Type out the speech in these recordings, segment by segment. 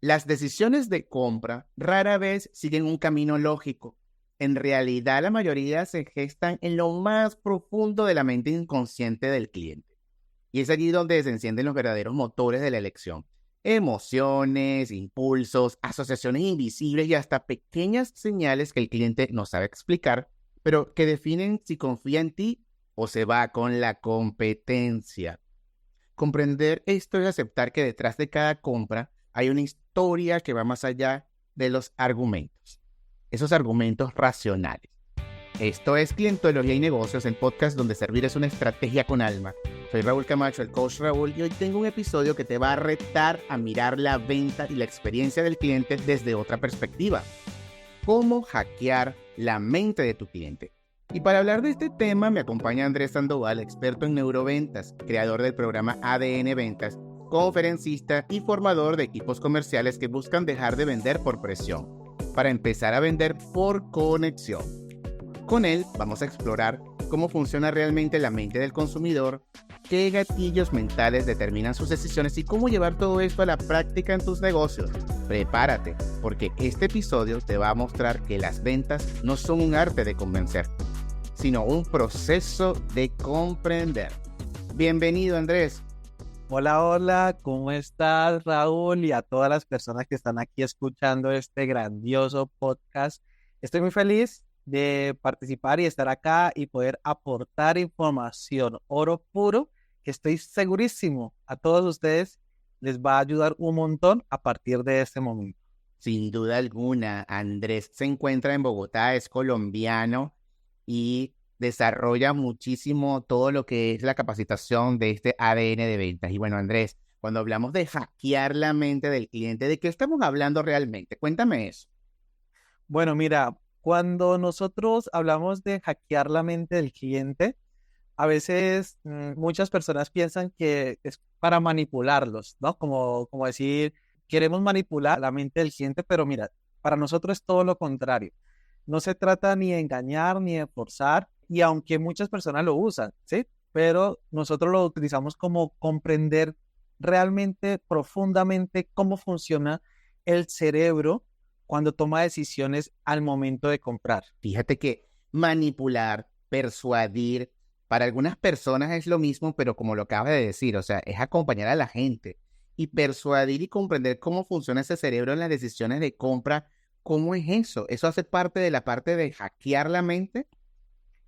Las decisiones de compra rara vez siguen un camino lógico. En realidad, la mayoría se gestan en lo más profundo de la mente inconsciente del cliente. Y es allí donde se encienden los verdaderos motores de la elección. Emociones, impulsos, asociaciones invisibles y hasta pequeñas señales que el cliente no sabe explicar, pero que definen si confía en ti o se va con la competencia. Comprender esto es aceptar que detrás de cada compra hay una historia que va más allá de los argumentos, esos argumentos racionales. Esto es Clientología y Negocios, el podcast donde servir es una estrategia con alma. Soy Raúl Camacho, el coach Raúl, y hoy tengo un episodio que te va a retar a mirar la venta y la experiencia del cliente desde otra perspectiva. ¿Cómo hackear la mente de tu cliente? Y para hablar de este tema me acompaña Andrés Sandoval, experto en neuroventas, creador del programa ADN Ventas, conferencista y formador de equipos comerciales que buscan dejar de vender por presión, para empezar a vender por conexión. Con él vamos a explorar cómo funciona realmente la mente del consumidor, qué gatillos mentales determinan sus decisiones y cómo llevar todo esto a la práctica en tus negocios. Prepárate, porque este episodio te va a mostrar que las ventas no son un arte de convencer, sino un proceso de comprender. Bienvenido, Andrés. Hola, hola, ¿cómo estás, Raúl? Y a todas las personas que están aquí escuchando este grandioso podcast. Estoy muy feliz de participar y estar acá y poder aportar información, oro puro, que estoy segurísimo a todos ustedes les va a ayudar un montón a partir de este momento. Sin duda alguna, Andrés se encuentra en Bogotá, es colombiano y desarrolla muchísimo todo lo que es la capacitación de este ADN de ventas. Y bueno, Andrés, cuando hablamos de hackear la mente del cliente, ¿de qué estamos hablando realmente? Cuéntame eso. Bueno, mira, cuando nosotros hablamos de hackear la mente del cliente, a veces muchas personas piensan que es para manipularlos, ¿no? Como decir, queremos manipular la mente del cliente, pero mira, para nosotros es todo lo contrario. No se trata ni de engañar ni de forzar, y aunque muchas personas lo usan, ¿sí? Pero nosotros lo utilizamos como comprender realmente, profundamente cómo funciona el cerebro cuando toma decisiones al momento de comprar. Fíjate que manipular, persuadir, para algunas personas es lo mismo, pero como lo acabas de decir, o sea, es acompañar a la gente y persuadir y comprender cómo funciona ese cerebro en las decisiones de compra. ¿Cómo es eso? ¿Eso hace parte de la parte de hackear la mente?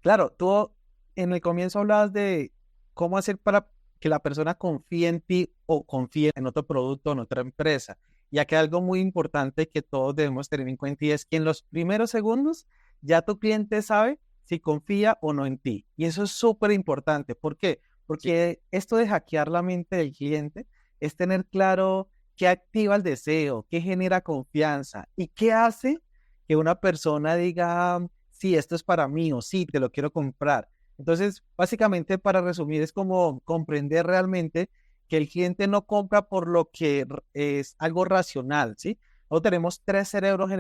Claro, tú en el comienzo hablabas de cómo hacer para que la persona confíe en ti o confíe en otro producto o en otra empresa. Y aquí hay algo muy importante que todos debemos tener en cuenta y es que en los primeros segundos ya tu cliente sabe si confía o no en ti. Y eso es súper importante. ¿Por qué? Sí. Porque esto de hackear la mente del cliente es tener claro qué activa el deseo, qué genera confianza y qué hace que una persona diga, sí, esto es para mí o sí, te lo quiero comprar. Entonces, básicamente, para resumir, es como comprender realmente que el cliente no compra por lo que es algo racional, ¿sí? Nosotros tenemos tres cerebros,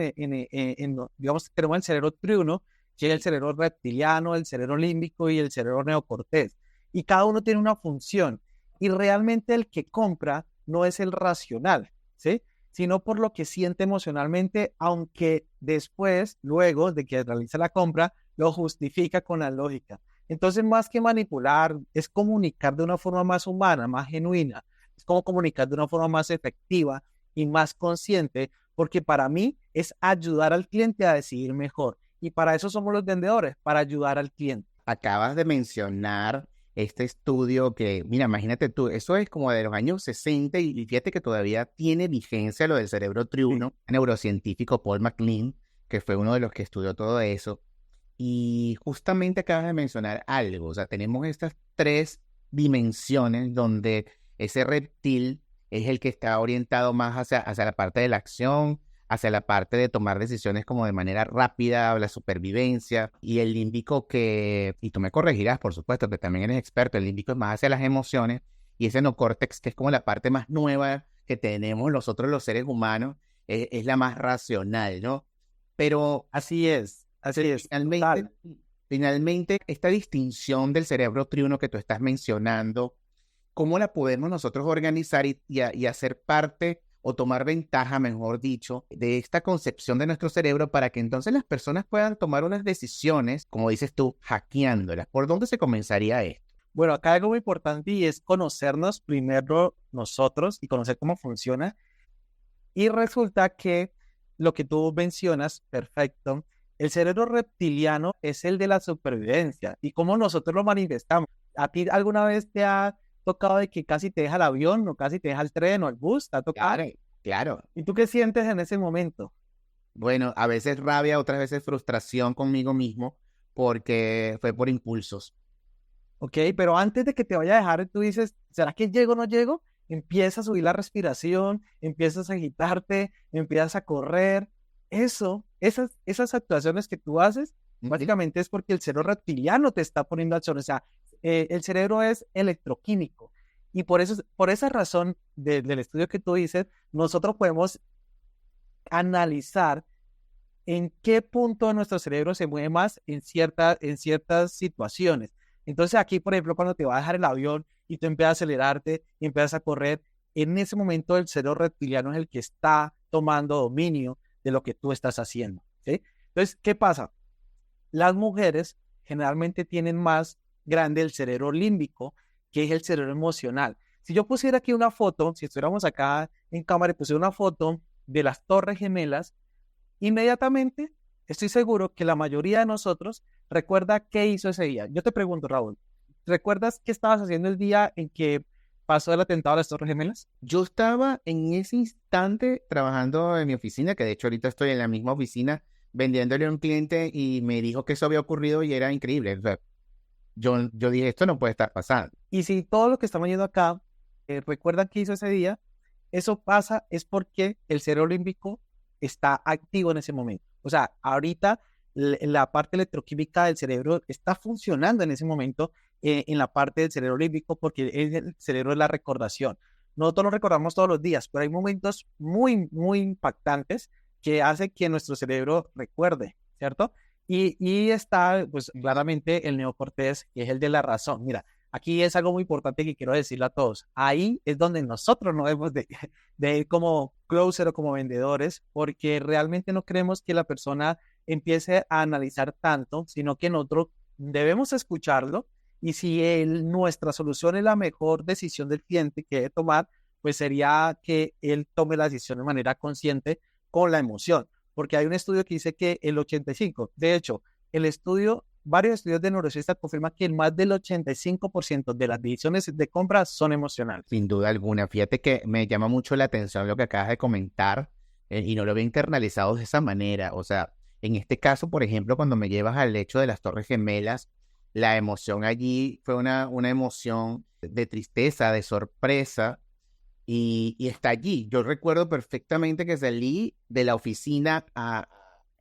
digamos, tenemos el cerebro triuno, que es el cerebro reptiliano, el cerebro límbico y el cerebro neocortés. Y cada uno tiene una función. Y realmente el que compra no es el racional, ¿sí? Sino por lo que siente emocionalmente, aunque después, luego de que realiza la compra, lo justifica con la lógica. Entonces, más que manipular, es comunicar de una forma más humana, más genuina, es como comunicar de una forma más efectiva y más consciente, porque para mí es ayudar al cliente a decidir mejor. Y para eso somos los vendedores, para ayudar al cliente. Acabas de mencionar este estudio que, mira, imagínate tú, eso es como de los años 60 y fíjate que todavía tiene vigencia lo del cerebro Sí. triuno, el neurocientífico Paul MacLean, que fue uno de los que estudió todo eso. Y justamente acabas de mencionar algo, o sea, tenemos estas tres dimensiones donde ese reptil es el que está orientado más hacia la parte de la acción, hacia la parte de tomar decisiones como de manera rápida, la supervivencia, y el límbico que, y tú me corregirás, por supuesto, que también eres experto, el límbico es más hacia las emociones, y ese neocórtex, que es como la parte más nueva que tenemos nosotros los seres humanos, es la más racional, ¿no? Pero Así es, finalmente, total. finalmente, esta distinción del cerebro triuno que tú estás mencionando, ¿cómo la podemos nosotros organizar y hacer parte o tomar ventaja, mejor dicho, de esta concepción de nuestro cerebro para que entonces las personas puedan tomar unas decisiones, como dices tú, hackeándolas. ¿Por dónde se comenzaría esto? Bueno, acá hay algo muy importante y es conocernos primero nosotros y conocer cómo funciona. Y resulta que lo que tú mencionas, perfecto, el cerebro reptiliano es el de la supervivencia y cómo nosotros lo manifestamos. ¿A ti alguna vez te ha tocado de que casi te deja el avión o casi te deja el tren o el bus? ¿Te ha tocado? Claro, claro. ¿Y tú qué sientes en ese momento? Bueno, a veces rabia, otras veces frustración conmigo mismo, porque fue por impulsos. ¿Ok? Pero antes de que te vaya a dejar, tú dices, ¿será que llego o no llego? Empieza a subir la respiración, empiezas a agitarte, empiezas a correr. Esas actuaciones que tú haces, Ujú. básicamente es porque el cerebro reptiliano te está poniendo acción. O sea, el cerebro es electroquímico. Y por esa razón del estudio que tú dices, nosotros podemos analizar en qué punto de nuestro cerebro se mueve más en ciertas situaciones. Entonces aquí, por ejemplo, cuando te va a dejar el avión y tú empiezas a acelerarte y empiezas a correr, en ese momento el cerebro reptiliano es el que está tomando dominio de lo que tú estás haciendo, ¿sí? Entonces, ¿qué pasa? Las mujeres generalmente tienen más grande el cerebro límbico, que es el cerebro emocional. Si yo pusiera aquí una foto, si estuviéramos acá en cámara y pusiera una foto de las Torres Gemelas, inmediatamente estoy seguro que la mayoría de nosotros recuerda qué hizo ese día. Yo te pregunto, Raúl, ¿recuerdas qué estabas haciendo el día en que pasó el atentado a las Torres Gemelas? Yo estaba en ese instante trabajando en mi oficina, que de hecho ahorita estoy en la misma oficina vendiéndole a un cliente y me dijo que eso había ocurrido y era increíble. O sea, yo dije, esto no puede estar pasando. Y si todo lo que estamos viendo acá, recuerdan qué hizo ese día, eso pasa es porque el cerebro límbico está activo en ese momento. O sea, ahorita la parte electroquímica del cerebro está funcionando en ese momento en la parte del cerebro límbico porque el cerebro es la recordación. Nosotros lo recordamos todos los días, pero hay momentos muy impactantes que hace que nuestro cerebro recuerde, ¿cierto? Y está, pues, claramente el neocortés, que es el de la razón. Mira, aquí es algo muy importante que quiero decirle a todos. Ahí es donde nosotros no debemos de ir como closer o como vendedores, porque realmente no queremos que la persona empiece a analizar tanto, sino que nosotros debemos escucharlo y si nuestra solución es la mejor decisión del cliente que debe tomar, pues sería que él tome la decisión de manera consciente con la emoción, porque hay un estudio que dice que el 85, de hecho, varios estudios de neurociencia confirman que más del 85% de las decisiones de compra son emocionales. Sin duda alguna. Fíjate que me llama mucho la atención lo que acabas de comentar y no lo había internalizado de esa manera. O sea, en este caso, por ejemplo, cuando me llevas al hecho de las Torres Gemelas, la emoción allí fue una emoción de tristeza, de sorpresa y está allí. Yo recuerdo perfectamente que salí de la oficina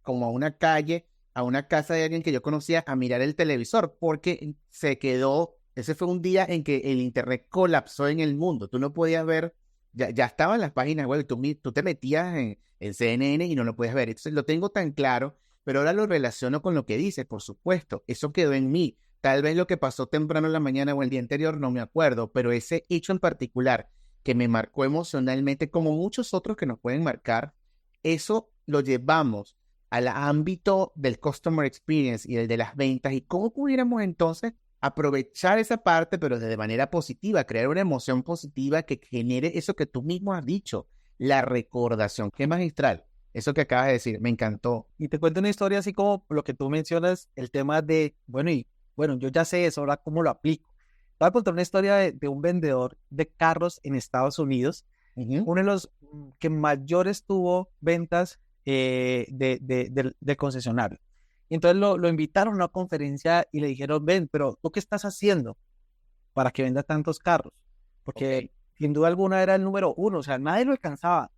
como a una calle, a una casa de alguien que yo conocía a mirar el televisor porque se quedó. Ese fue un día en que el internet colapsó en el mundo. Tú no podías ver, ya estaban las páginas web, tú te metías en CNN y no lo podías ver. Entonces lo tengo tan claro, pero ahora lo relaciono con lo que dices, por supuesto. Eso quedó en mí. Tal vez lo que pasó temprano en la mañana o el día anterior no me acuerdo, pero ese hecho en particular que me marcó emocionalmente, como muchos otros que nos pueden marcar, eso lo llevamos al ámbito del customer experience y el de las ventas y cómo pudiéramos entonces aprovechar esa parte, pero de manera positiva, crear una emoción positiva que genere eso que tú mismo has dicho, la recordación. Qué magistral, eso que acabas de decir, me encantó. Y te cuento una historia así como lo que tú mencionas, el tema de, bueno, yo ya sé eso, ahora cómo lo aplico. Te voy a contar una historia de un vendedor de carros en Estados Unidos, Ujú. uno de los que mayores tuvo ventas de concesionario. Y entonces lo invitaron a una conferencia y le dijeron, ven, pero ¿tú qué estás haciendo para que venda tantos carros? Ok. Porque sin duda alguna era el número uno, o sea, nadie lo alcanzaba.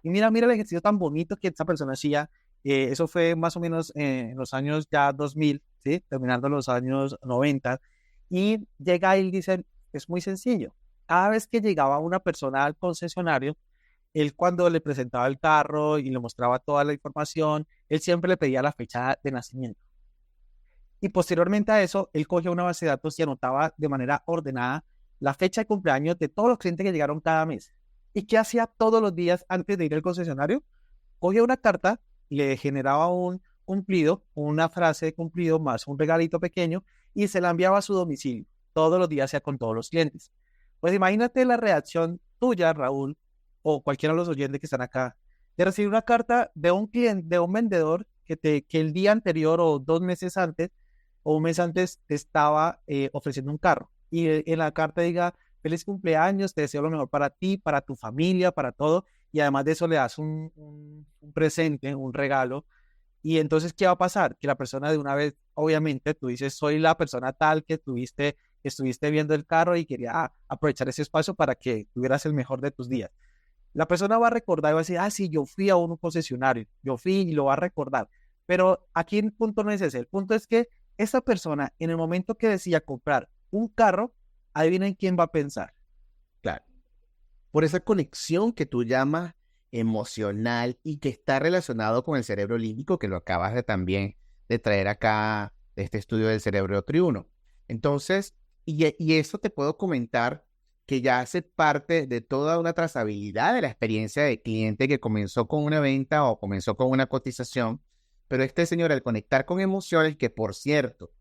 Y mira el ejercicio tan bonito que esta persona hacía. Eso fue más o menos en los años ya 2000, ¿sí? Terminando los años 90. Y llega y dice, es muy sencillo. Cada vez que llegaba una persona al concesionario, él cuando le presentaba el carro y le mostraba toda la información, él siempre le pedía la fecha de nacimiento. Y posteriormente a eso, él cogía una base de datos y anotaba de manera ordenada la fecha de cumpleaños de todos los clientes que llegaron cada mes. ¿Y qué hacía todos los días antes de ir al concesionario? Cogía una carta, le generaba un cumplido, una frase de cumplido más un regalito pequeño y se la enviaba a su domicilio. Todos los días, hacía con todos los clientes. Pues imagínate la reacción tuya, Raúl, o cualquiera de los oyentes que están acá, de recibir una carta de un cliente, de un vendedor que el día anterior o 2 meses antes o un mes antes te estaba ofreciendo un carro. Y en la carta diga, feliz cumpleaños, te deseo lo mejor para ti, para tu familia, para todo. Y además de eso le das un presente, un regalo. Y entonces, ¿qué va a pasar? Que la persona de una vez, obviamente, tú dices, soy la persona tal que estuviste viendo el carro y quería aprovechar ese espacio para que tuvieras el mejor de tus días. La persona va a recordar y va a decir, sí, yo fui a un concesionario, yo fui y lo va a recordar. Pero aquí el punto no es ese, el punto es que esa persona, en el momento que decía comprar un carro, adivinen quién va a pensar. Claro. Por esa conexión que tú llamas emocional y que está relacionado con el cerebro límbico, que lo acabas de también de traer acá de este estudio del cerebro triuno. Entonces, y eso te puedo comentar que ya hace parte de toda una trazabilidad de la experiencia del cliente que comenzó con una venta o comenzó con una cotización, pero este señor al conectar con emociones, que por cierto,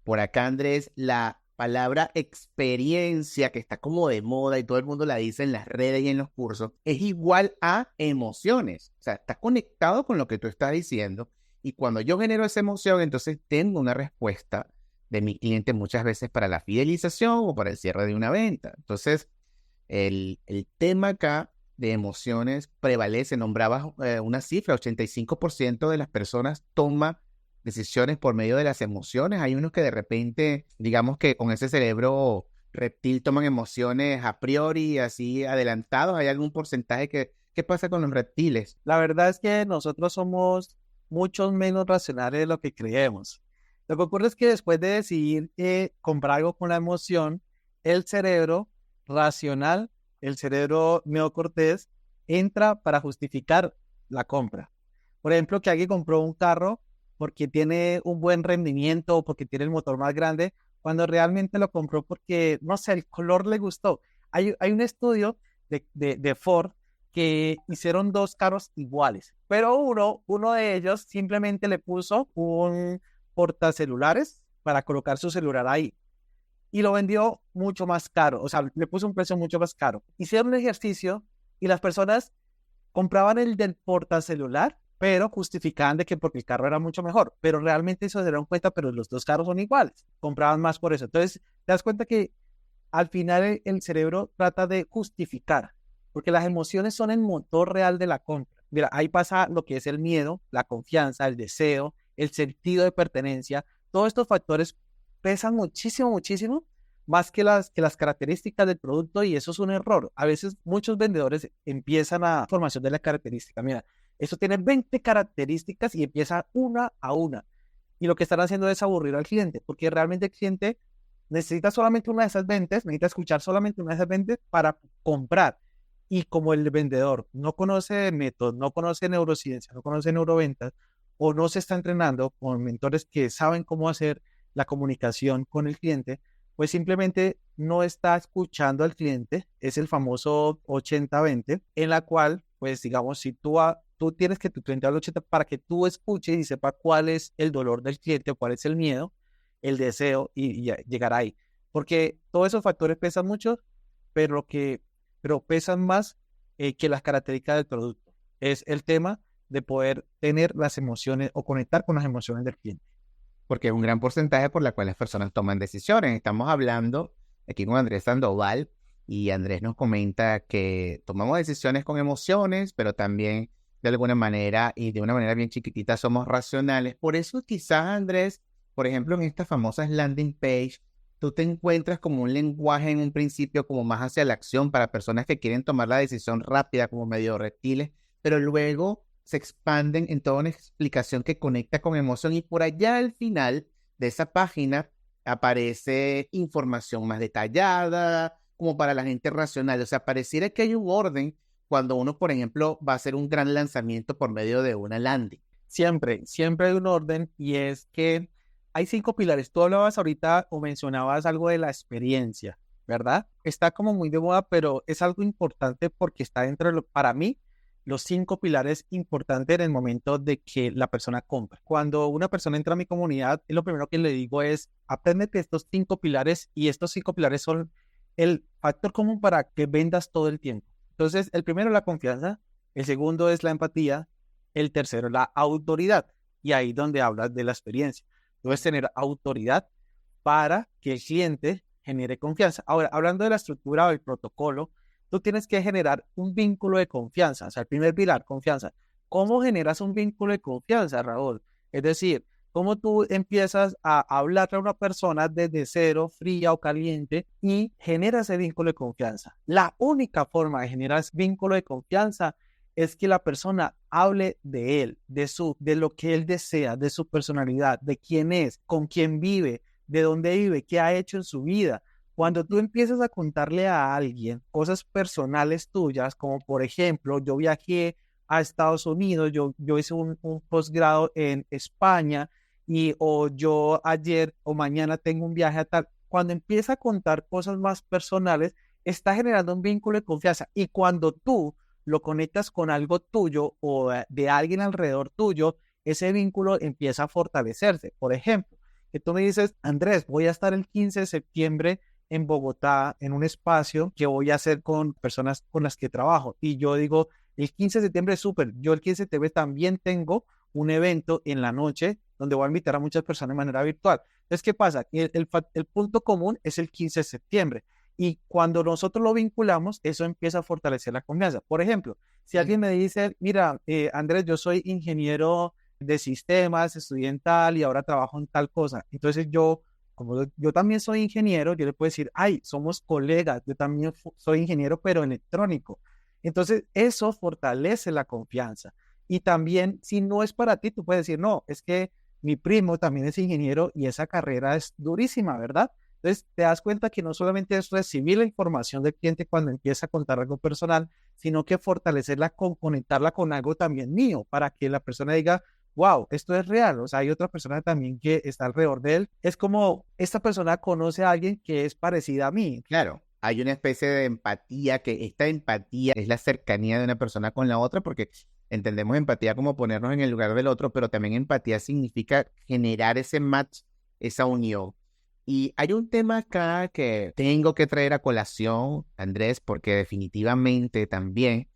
por acá Andrés, la palabra experiencia que está como de moda y todo el mundo la dice en las redes y en los cursos, es igual a emociones. O sea, está conectado con lo que tú estás diciendo y cuando yo genero esa emoción, entonces tengo una respuesta de mi cliente muchas veces para la fidelización o para el cierre de una venta. Entonces, el tema acá de emociones prevalece. Nombrabas una cifra, 85% de las personas toma decisiones por medio de las emociones. Hay unos que de repente, digamos que con ese cerebro reptil toman emociones a priori, así adelantados. ¿Hay algún porcentaje qué pasa con los reptiles? La verdad es que nosotros somos mucho menos racionales de lo que creemos. Lo que ocurre es que después de decidir comprar algo con la emoción, el cerebro racional, el cerebro neocortés, entra para justificar la compra. Por ejemplo, que alguien compró un carro porque tiene un buen rendimiento o porque tiene el motor más grande, cuando realmente lo compró porque, no sé, el color le gustó. Hay un estudio de Ford que hicieron dos carros iguales, pero uno de ellos simplemente le puso un portacelulares para colocar su celular ahí y lo vendió mucho más caro, o sea, le puso un precio mucho más caro. Hicieron un ejercicio y las personas compraban el del portacelular, pero justificaban de que porque el carro era mucho mejor, pero realmente eso se dieron cuenta, pero los dos carros son iguales, compraban más por eso. Entonces, te das cuenta que al final el cerebro trata de justificar, porque las emociones son el motor real de la compra. Mira, ahí pasa lo que es el miedo, la confianza, el deseo, el sentido de pertenencia. Todos estos factores pesan muchísimo, muchísimo, más que las características del producto, y eso es un error. A veces muchos vendedores empiezan a formación de la característica. Mira, esto tiene 20 características y empieza una a una. Y lo que están haciendo es aburrir al cliente, porque realmente el cliente necesita solamente una de esas ventas, necesita escuchar solamente una de esas ventas para comprar. Y como el vendedor no conoce métodos, no conoce neurociencia, no conoce neuroventas, o no se está entrenando con mentores que saben cómo hacer la comunicación con el cliente, pues simplemente no está escuchando al cliente. Es el famoso 80-20, en la cual, pues digamos, si tú tienes que tu cliente hable 80 para que tú escuches y sepa cuál es el dolor del cliente o cuál es el miedo, el deseo y llegar ahí. Porque todos esos factores pesan mucho, pero pesan más que las características del producto. Es el tema de poder tener las emociones o conectar con las emociones del cliente. Porque es un gran porcentaje por la cual las personas toman decisiones. Estamos hablando aquí con Andrés Sandoval y Andrés nos comenta que tomamos decisiones con emociones, pero también de alguna manera y de una manera bien chiquitita somos racionales. Por eso quizás, Andrés, por ejemplo, en estas famosas landing page, tú te encuentras como un lenguaje en un principio como más hacia la acción para personas que quieren tomar la decisión rápida como medio reptiles, pero luego se expanden en toda una explicación que conecta con emoción y por allá al final de esa página aparece información más detallada, como para la gente racional. O sea, pareciera que hay un orden cuando uno, por ejemplo, va a hacer un gran lanzamiento por medio de una landing. Siempre hay un orden, y es que hay 5 pilares. Tú hablabas ahorita o mencionabas algo de la experiencia. ¿verdad? Está como muy de moda, pero es algo importante porque está dentro para mí, los 5 pilares importantes en el momento de que la persona compra. Cuando una persona entra a mi comunidad, lo primero que le digo es, apréndete estos 5 pilares y estos 5 pilares son el factor común para que vendas todo el tiempo. Entonces, el primero es la confianza, el segundo es la empatía, el tercero es la autoridad. Y ahí donde hablas de la experiencia. Debes tener autoridad para que el cliente genere confianza. Ahora, hablando de la estructura o el protocolo, tú tienes que generar un vínculo de confianza. O sea, el primer pilar, confianza. ¿Cómo generas un vínculo de confianza, Raúl? Es decir, cómo tú empiezas a hablar a una persona desde cero, fría o caliente, y generas ese vínculo de confianza. La única forma de generar ese vínculo de confianza es que la persona hable de él, de lo que él desea, de su personalidad, de quién es, con quién vive, de dónde vive, qué ha hecho en su vida. Cuando tú empiezas a contarle a alguien cosas personales tuyas, como por ejemplo, yo viajé a Estados Unidos, yo hice un posgrado en España, o yo ayer o mañana tengo un viaje a tal. Cuando empieza a contar cosas más personales, está generando un vínculo de confianza. Y cuando tú lo conectas con algo tuyo o de alguien alrededor tuyo, ese vínculo empieza a fortalecerse. Por ejemplo, que tú me dices, Andrés, voy a estar el 15 de septiembre en Bogotá, en un espacio que voy a hacer con personas con las que trabajo. Y yo digo, el 15 de septiembre es súper. Yo el 15 de septiembre también tengo un evento en la noche donde voy a invitar a muchas personas de manera virtual. Entonces, ¿qué pasa? El punto común es el 15 de septiembre. Y cuando nosotros lo vinculamos, eso empieza a fortalecer la confianza. Por ejemplo, si alguien me dice, mira, Andrés, yo soy ingeniero de sistemas, estudiantal y ahora trabajo en tal cosa. Entonces como yo también soy ingeniero, yo le puedo decir, ay, somos colegas, yo también soy ingeniero, pero electrónico. Entonces, eso fortalece la confianza. Y también, si no es para ti, tú puedes decir, no, es que mi primo también es ingeniero y esa carrera es durísima, ¿verdad? Entonces, te das cuenta que no solamente es recibir la información del cliente cuando empieza a contar algo personal, sino que fortalecerla, conectarla con algo también mío, para que la persona diga, wow, esto es real. O sea, hay otra persona también que está alrededor de él. Es como esta persona conoce a alguien que es parecida a mí. Claro, hay una especie de empatía, que esta empatía es la cercanía de una persona con la otra, porque entendemos empatía como ponernos en el lugar del otro, pero también empatía significa generar ese match, esa unión. Y hay un tema acá que tengo que traer a colación, Andrés, porque definitivamente también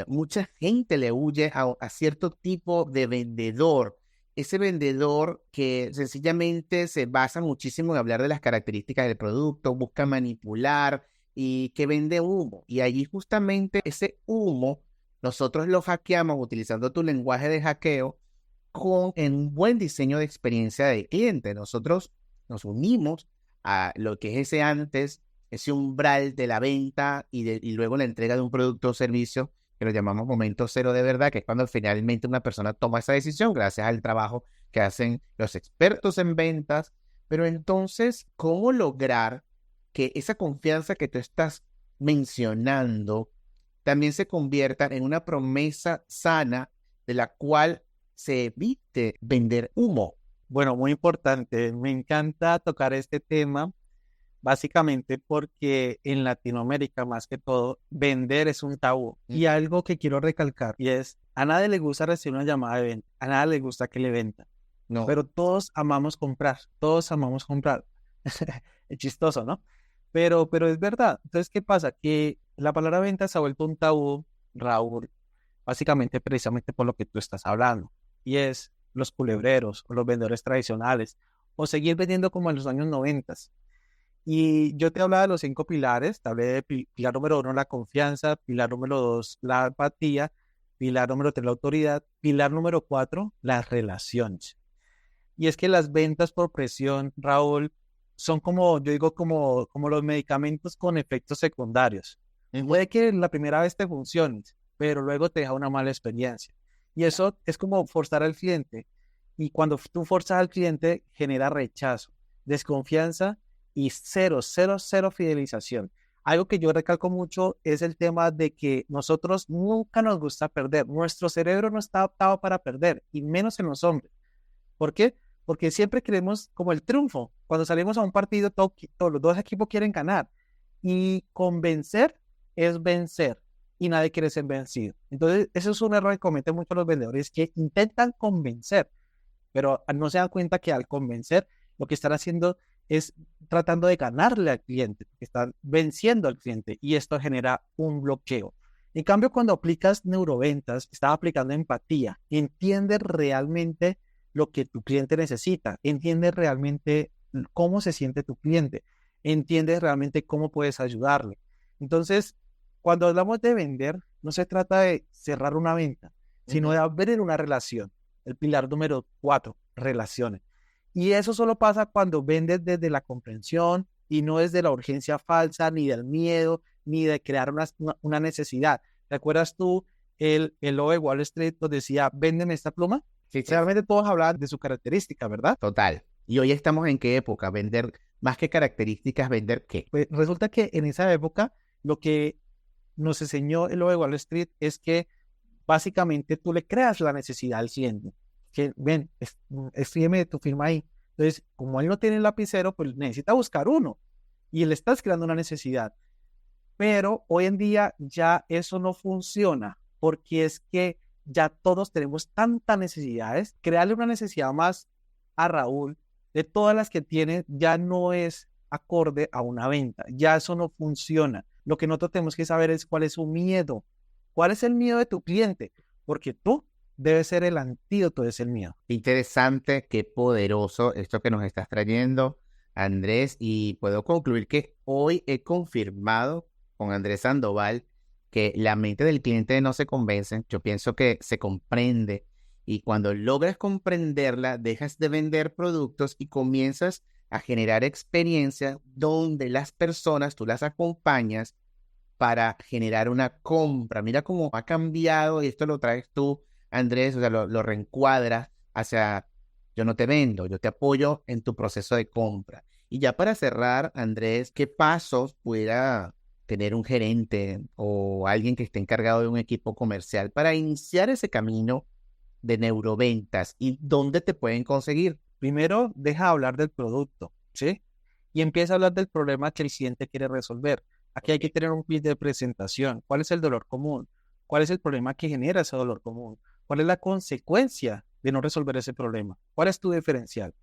mucha gente le huye a cierto tipo de vendedor. Ese vendedor que sencillamente se basa muchísimo en hablar de las características del producto, busca manipular y que vende humo. Y allí justamente ese humo nosotros lo hackeamos utilizando tu lenguaje de hackeo con un buen diseño de experiencia de cliente. Nosotros nos unimos a lo que es ese antes, ese umbral de la venta y luego la entrega de un producto o servicio que lo llamamos momento cero de verdad, que es cuando finalmente una persona toma esa decisión gracias al trabajo que hacen los expertos en ventas. Pero entonces, ¿cómo lograr que esa confianza que tú estás mencionando también se convierta en una promesa sana de la cual se evite vender humo? Bueno, muy importante. Me encanta tocar este tema, básicamente porque en Latinoamérica, más que todo, vender es un tabú. Y algo que quiero recalcar, y es, a nadie le gusta recibir una llamada de venta, a nadie le gusta que le vendan, No. pero todos amamos comprar, todos amamos comprar. Es chistoso, ¿no? Pero es verdad. Entonces, ¿qué pasa? Que la palabra venta se ha vuelto un tabú, Raúl, básicamente precisamente por lo que tú estás hablando, y es los culebreros o los vendedores tradicionales, o seguir vendiendo como en los años 90. Y yo te hablaba de los 5 pilares, te hablé de pilar número 1, la confianza, pilar número 2, la empatía, pilar número 3, la autoridad, pilar número 4, las relaciones. Y es que las ventas por presión, Raúl, son como, yo digo, como los medicamentos con efectos secundarios. Puede que la primera vez te funcione, pero luego te deja una mala experiencia. Y eso es como forzar al cliente. Y cuando tú forzas al cliente, genera rechazo, desconfianza y cero, cero, cero fidelización. Algo que yo recalco mucho es el tema de que nosotros nunca nos gusta perder. Nuestro cerebro no está adaptado para perder, y menos en los hombres. ¿Por qué? Porque siempre queremos como el triunfo. Cuando salimos a un partido, todos los dos equipos quieren ganar. Y convencer es vencer y nadie quiere ser vencido. Entonces, eso es un error que cometen muchos los vendedores que intentan convencer, pero no se dan cuenta que al convencer lo que están haciendo es tratando de ganarle al cliente, que están venciendo al cliente y esto genera un bloqueo. En cambio, cuando aplicas neuroventas, estás aplicando empatía, entiendes realmente lo que tu cliente necesita, entiendes realmente cómo se siente tu cliente, entiendes realmente cómo puedes ayudarle. Entonces, cuando hablamos de vender, no se trata de cerrar una venta, sino de abrir una relación. El pilar número 4, relaciones. Y eso solo pasa cuando vendes desde la comprensión y no desde la urgencia falsa, ni del miedo, ni de crear una necesidad. ¿Recuerdas tú el logo de Wall Street donde decía, véndeme esta pluma? Sí, sí. Realmente todos hablaban de su característica, ¿verdad? Total. ¿Y hoy estamos en qué época? Vender, más que características, ¿vender qué? Pues resulta que en esa época lo que nos enseñó el logo de Wall Street es que básicamente tú le creas la necesidad al cliente. Que ven, escríbeme tu firma ahí. Entonces, como él no tiene el lapicero, pues necesita buscar uno y le estás creando una necesidad. Pero hoy en día ya eso no funciona porque es que ya todos tenemos tantas necesidades. Crearle una necesidad más a Raúl de todas las que tiene ya no es acorde a una venta. Ya eso no funciona. Lo que nosotros tenemos que saber es cuál es su miedo. ¿Cuál es el miedo de tu cliente? Porque tú debes ser el antídoto de ese miedo. Qué interesante, qué poderoso esto que nos estás trayendo, Andrés, y puedo concluir que hoy he confirmado con Andrés Sandoval que la mente del cliente no se convence, yo pienso que se comprende y cuando logras comprenderla, dejas de vender productos y comienzas a generar experiencias donde las personas, tú las acompañas para generar una compra. Mira cómo ha cambiado y esto lo traes tú, Andrés, o sea, lo reencuadras hacia yo no te vendo, yo te apoyo en tu proceso de compra. Y ya para cerrar, Andrés, ¿qué pasos pudiera tener un gerente o alguien que esté encargado de un equipo comercial para iniciar ese camino de neuroventas y dónde te pueden conseguir? Primero, deja de hablar del producto, ¿sí? Y empieza a hablar del problema que el cliente quiere resolver. Aquí hay que tener un pitch de presentación. ¿Cuál es el dolor común? ¿Cuál es el problema que genera ese dolor común? ¿Cuál es la consecuencia de no resolver ese problema? ¿Cuál es tu diferencial?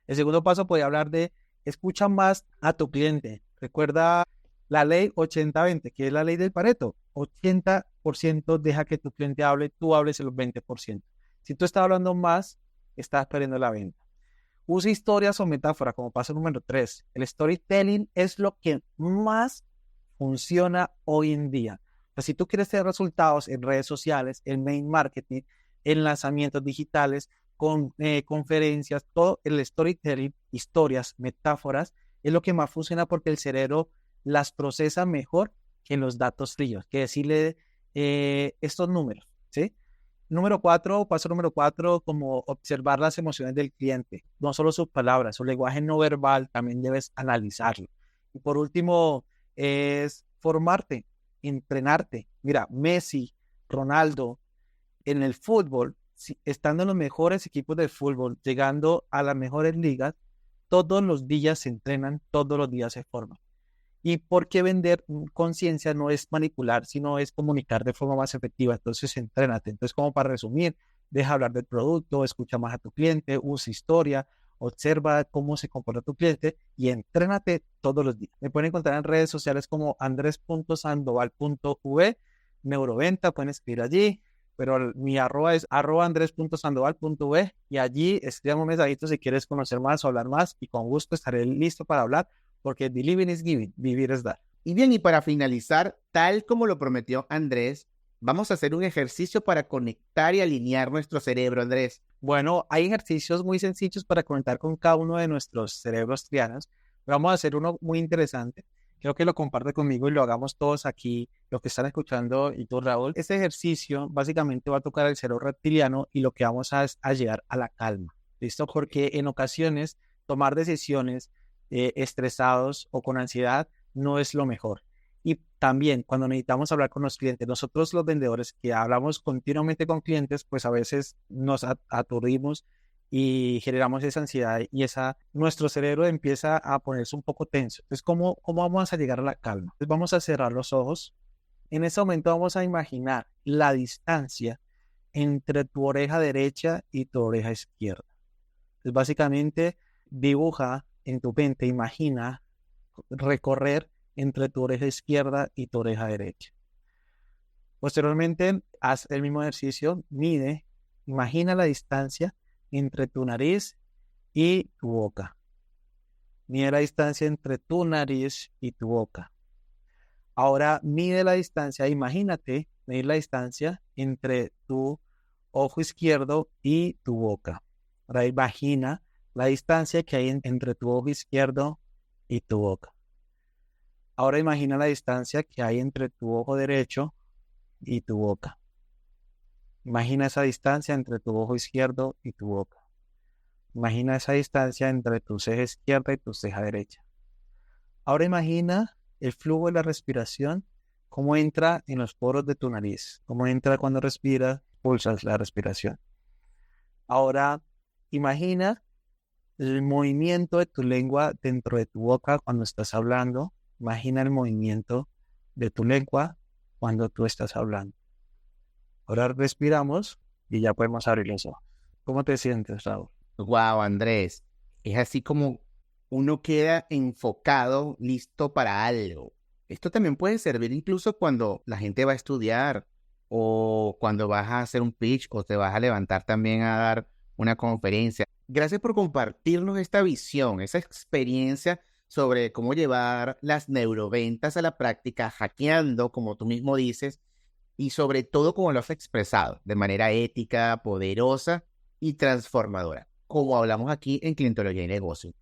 El segundo paso puede hablar de escucha más a tu cliente. Recuerda la ley 80-20, que es la ley del Pareto. 80% deja que tu cliente hable, tú hables el 20%. Si tú estás hablando más, estás perdiendo la venta. Usa historias o metáforas como paso número 3. El storytelling es lo que más funciona hoy en día. O sea, si tú quieres tener resultados en redes sociales, en main marketing, en lanzamientos digitales, con conferencias, todo el storytelling, historias, metáforas, es lo que más funciona porque el cerebro las procesa mejor que los datos fríos, que decirle estos números, ¿sí? Número 4, paso número 4, como observar las emociones del cliente, no solo sus palabras, su lenguaje no verbal, también debes analizarlo. Y por último, es formarte, entrenarte. Mira, Messi, Ronaldo, en el fútbol, estando en los mejores equipos de fútbol, llegando a las mejores ligas, todos los días se entrenan, todos los días se forman. Y porque vender conciencia no es manipular, sino es comunicar de forma más efectiva. Entonces, entrénate. Entonces, como para resumir, deja hablar del producto, escucha más a tu cliente, usa historia, observa cómo se comporta tu cliente y entrénate todos los días. Me pueden encontrar en redes sociales como andres.sandoval.v, Neuroventa, pueden escribir allí, pero mi arroba es @andres.sandoval.v y allí escriban un mensajito si quieres conocer más o hablar más y con gusto estaré listo para hablar porque believing is giving, vivir es dar. Y bien, y para finalizar, tal como lo prometió Andrés, vamos a hacer un ejercicio para conectar y alinear nuestro cerebro, Andrés. Bueno, hay ejercicios muy sencillos para conectar con cada uno de nuestros cerebros trianos. Vamos a hacer uno muy interesante. Creo que lo comparte conmigo y lo hagamos todos aquí, los que están escuchando y tú, Raúl. Este ejercicio básicamente va a tocar el cerebro reptiliano y lo que vamos a es a llegar a la calma. ¿Listo? Porque en ocasiones tomar decisiones estresados o con ansiedad no es lo mejor. Y también cuando necesitamos hablar con los clientes, nosotros los vendedores que hablamos continuamente con clientes, pues a veces nos aturdimos y generamos esa ansiedad y nuestro cerebro empieza a ponerse un poco tenso. Entonces, ¿cómo vamos a llegar a la calma? Entonces, vamos a cerrar los ojos. En ese momento vamos a imaginar la distancia entre tu oreja derecha y tu oreja izquierda. Entonces, básicamente, dibuja en tu mente, imagina recorrer entre tu oreja izquierda y tu oreja derecha. Posteriormente, haz el mismo ejercicio, imagina la distancia entre tu nariz y tu boca. Mide la distancia entre tu nariz y tu boca. Ahora mide la distancia, imagínate medir la distancia entre tu ojo izquierdo y tu boca. Ahora imagina la distancia que hay entre tu ojo izquierdo y tu boca. Ahora imagina la distancia que hay entre tu ojo derecho y tu boca. Imagina esa distancia entre tu ojo izquierdo y tu boca. Imagina esa distancia entre tu ceja izquierda y tu ceja derecha. Ahora imagina el flujo de la respiración, cómo entra en los poros de tu nariz, cómo entra cuando respiras, pulsas la respiración. Ahora imagina el movimiento de tu lengua dentro de tu boca cuando estás hablando. Imagina el movimiento de tu lengua cuando tú estás hablando. Ahora respiramos y ya podemos abrir los ojos. ¿Cómo te sientes, Raúl? Wow, Andrés, es así como uno queda enfocado, listo para algo. Esto también puede servir incluso cuando la gente va a estudiar o cuando vas a hacer un pitch o te vas a levantar también a dar una conferencia. Gracias por compartirnos esta visión, esa experiencia sobre cómo llevar las neuroventas a la práctica, hackeando, como tú mismo dices, y sobre todo cómo lo has expresado, de manera ética, poderosa y transformadora, como hablamos aquí en Clientología y Negocio.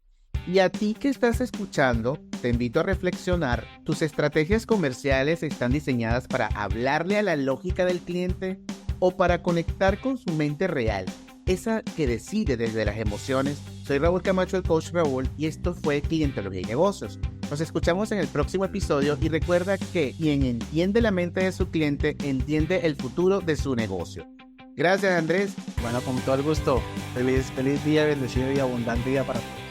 Y a ti que estás escuchando, te invito a reflexionar. ¿Tus estrategias comerciales están diseñadas para hablarle a la lógica del cliente o para conectar con su mente real, esa que decide desde las emociones? Soy Raúl Camacho, el coach Raúl, y esto fue Clientología y Negocios. Nos escuchamos en el próximo episodio y recuerda que quien entiende la mente de su cliente entiende el futuro de su negocio. Gracias, Andrés. Bueno, con todo el gusto. Feliz día, bendecido y abundante día para todos.